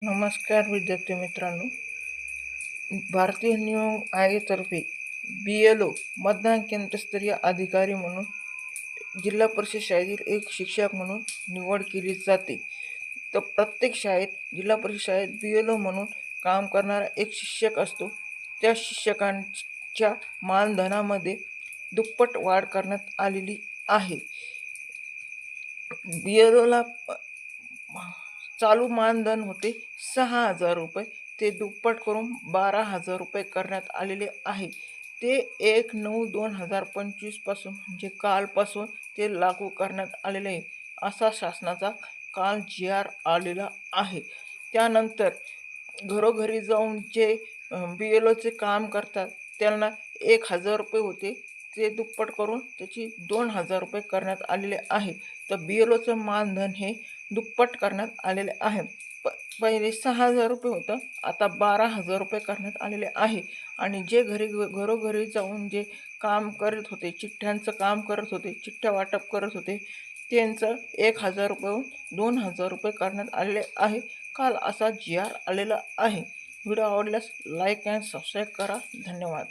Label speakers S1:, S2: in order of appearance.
S1: नमस्कार विद्यार्थी मित्रांनो, भारतीय निवडणूक आयोगातर्फे BLO मतदान केंद्रस्तरीय अधिकारी म्हणून जिल्हा परिषद शाळेतील एक शिक्षक म्हणून निवड केली जाते. तर प्रत्येक शाळेत जिल्हा परिषद शाळेत BLO म्हणून काम करणारा एक शिक्षक असतो. त्या शिक्षकांच्या मानधनामध्ये दुप्पट वाढ करण्यात आलेली आहे. BLOला चालू मानधन होते 6,000 रुपये, ते दुप्पट करून 12,000 रुपये करण्यात आलेले आहे. ते 1/9/2025 पासून म्हणजे कालपासून ते लागू करण्यात आलेले आहे. असा शासनाचा काल GR आलेला आहे. त्यानंतर घरोघरी जाऊन जे BLOचे काम करतात त्यांना 1,000 रुपये होते, ते दुप्पट करून त्याची 2,000 रुपये करण्यात आलेले आहे. तर BLOचं मानधन हे दुप्पट करण्यात आलेले आहे. पहिले 6,000 रुपये होतं, आता 12,000 रुपये करण्यात आलेले आहे. आणि जे घरोघरी जाऊन जे काम करत होते, चिठ्ठ्यांचं काम करत होते, चिठ्ठ्या वाटप करत होते, त्यांचं 1,000 रुपयेहून 2,000 रुपये करण्यात आलेले आहे. काल असा GR आलेला आहे. व्हिडिओ आवडल्यास लाईक अँड सबस्क्राईब करा. धन्यवाद.